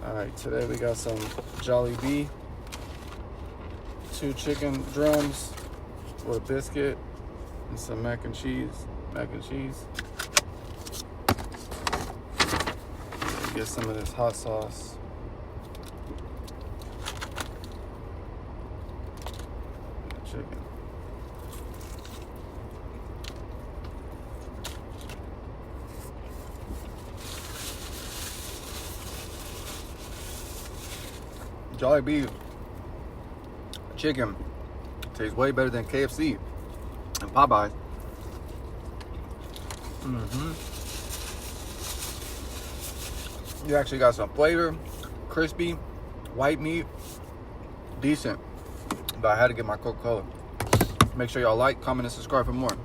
Alright, today we got some Joliebee, 2 chicken drums with a biscuit and some mac and cheese. Get some of this hot sauce. Chicken. Joliebee chicken tastes way better than KFC and Popeyes. You actually got some flavor, crispy, white meat, decent. But I had to get my Coca-Cola. Make sure y'all like, comment, and subscribe for more.